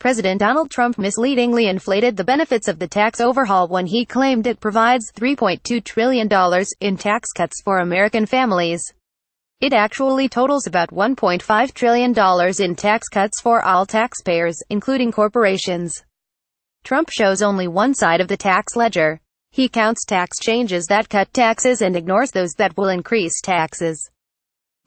President Donald Trump misleadingly inflated the benefits of the tax overhaul when he claimed it provides $3.2 trillion in tax cuts for American families. It actually totals about $1.5 trillion in tax cuts for all taxpayers, including corporations. Trump shows only one side of the tax ledger. He counts tax changes that cut taxes and ignores those that will increase taxes.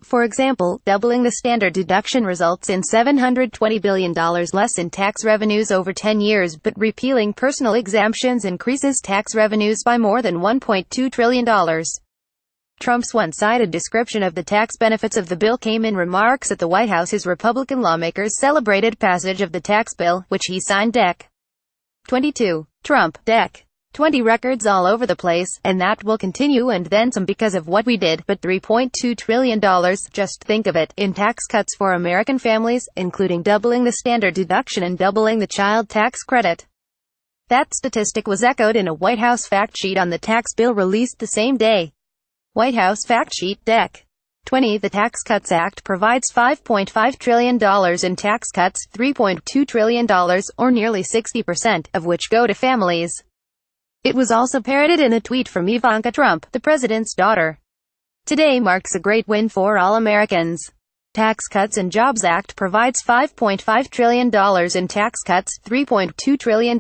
For example, doubling the standard deduction results in $720 billion less in tax revenues over 10 years, but repealing personal exemptions increases tax revenues by more than $1.2 trillion. Trump's one-sided description of the tax benefits of the bill came in remarks at the White House as Republican lawmakers celebrated passage of the tax bill, which he signed. Dec. 22. Trump, Dec. 20 records all over the place, and that will continue and then some because of what we did, but $3.2 trillion, just think of it, in tax cuts for American families, including doubling the standard deduction and doubling the child tax credit. That statistic was echoed in a White House fact sheet on the tax bill released the same day. White House fact sheet, Dec. 20. The Tax Cuts Act provides $5.5 trillion in tax cuts, $3.2 trillion, or nearly 60%, of which go to families. It was also parroted in a tweet from Ivanka Trump, the president's daughter. Today marks a great win for all Americans. Tax Cuts and Jobs Act provides $5.5 trillion in tax cuts, $3.2 trillion,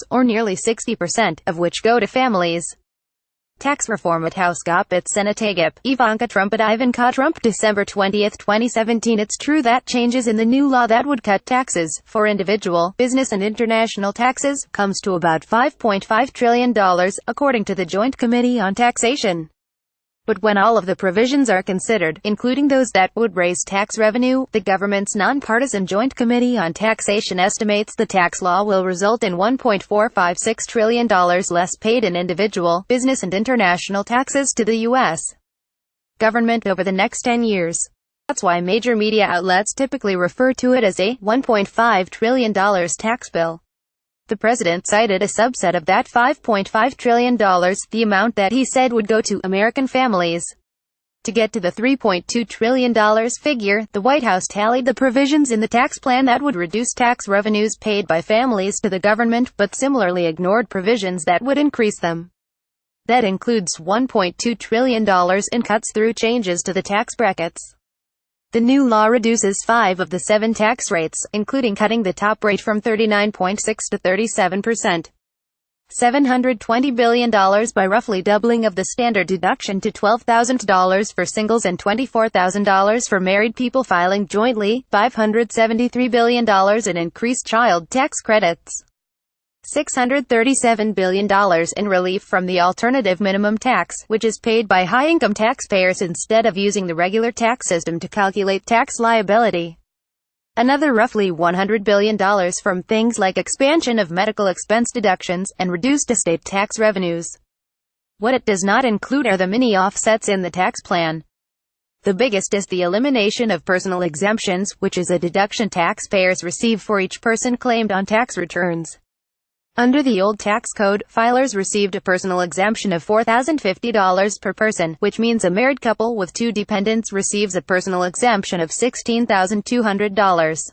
or nearly 60%, of which go to families. Tax reform at House GOP at Senate AGIP, Ivanka Trump at Ivanka Trump, December 20, 2017. It's true that changes in the new law that would cut taxes, for individual, business and international taxes, comes to about $5.5 trillion, according to the Joint Committee on Taxation. But when all of the provisions are considered, including those that would raise tax revenue, the government's nonpartisan Joint Committee on Taxation estimates the tax law will result in $1.456 trillion less paid in individual, business and international taxes to the U.S. government over the next 10 years. That's why major media outlets typically refer to it as a $1.5 trillion tax bill. The president cited a subset of that $5.5 trillion, the amount that he said would go to American families. To get to the $3.2 trillion figure, the White House tallied the provisions in the tax plan that would reduce tax revenues paid by families to the government, but similarly ignored provisions that would increase them. That includes $1.2 trillion in cuts through changes to the tax brackets. The new law reduces 5 of the 7 tax rates, including cutting the top rate from 39.6% to 37%. $720 billion by roughly doubling of the standard deduction to $12,000 for singles and $24,000 for married people filing jointly, $573 billion in increased child tax credits. $637 billion in relief from the alternative minimum tax, which is paid by high-income taxpayers instead of using the regular tax system to calculate tax liability. Another roughly $100 billion from things like expansion of medical expense deductions, and reduced estate tax revenues. What it does not include are the mini offsets in the tax plan. The biggest is the elimination of personal exemptions, which is a deduction taxpayers receive for each person claimed on tax returns. Under the old tax code, filers received a personal exemption of $4,050 per person, which means a married couple with 2 dependents receives a personal exemption of $16,200.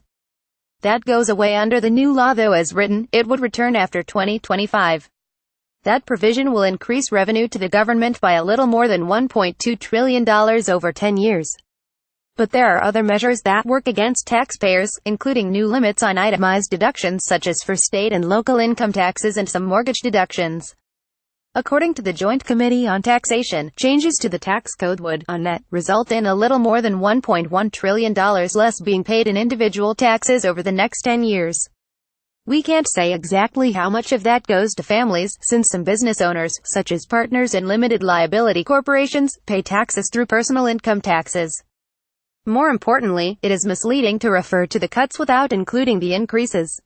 That goes away under the new law, though as written, it would return after 2025. That provision will increase revenue to the government by a little more than $1.2 trillion over 10 years. But there are other measures that work against taxpayers, including new limits on itemized deductions such as for state and local income taxes and some mortgage deductions. According to the Joint Committee on Taxation, changes to the tax code would, on net, result in a little more than $1.1 trillion less being paid in individual taxes over the next 10 years. We can't say exactly how much of that goes to families, since some business owners, such as partners and limited liability corporations, pay taxes through personal income taxes. More importantly, it is misleading to refer to the cuts without including the increases.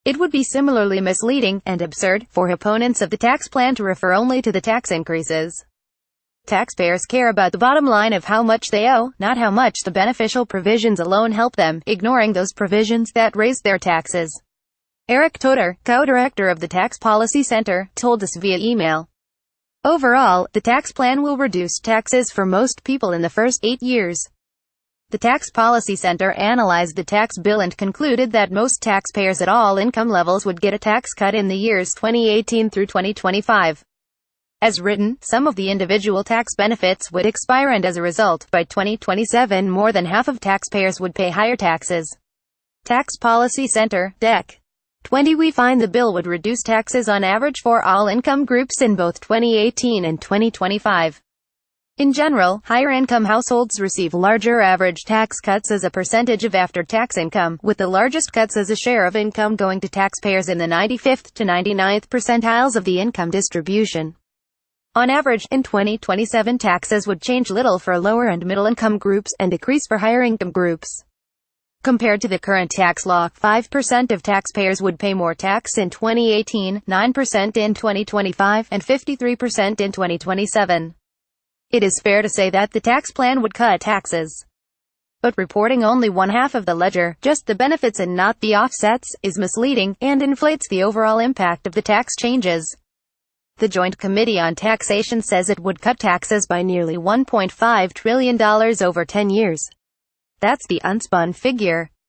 It would be similarly misleading, and absurd, for opponents of the tax plan to refer only to the tax increases. Taxpayers care about the bottom line of how much they owe, not how much the beneficial provisions alone help them, ignoring those provisions that raise their taxes. Eric Toder, co-director of the Tax Policy Center, told us via email. Overall, the tax plan will reduce taxes for most people in the first 8 years. The Tax Policy Center analyzed the tax bill and concluded that most taxpayers at all income levels would get a tax cut in the years 2018 through 2025. As written, some of the individual tax benefits would expire, and as a result, by 2027 more than half of taxpayers would pay higher taxes. Tax Policy Center, Dec. 20. We find the bill would reduce taxes on average for all income groups in both 2018 and 2025. In general, higher-income households receive larger average tax cuts as a percentage of after-tax income, with the largest cuts as a share of income going to taxpayers in the 95th to 99th percentiles of the income distribution. On average, in 2027 taxes would change little for lower and middle-income groups, and decrease for higher-income groups. Compared to the current tax law, 5% of taxpayers would pay more tax in 2018, 9% in 2025, and 53% in 2027. It is fair to say that the tax plan would cut taxes. But reporting only one half of the ledger, just the benefits and not the offsets, is misleading, and inflates the overall impact of the tax changes. The Joint Committee on Taxation says it would cut taxes by nearly $1.5 trillion over 10 years. That's the unspun figure.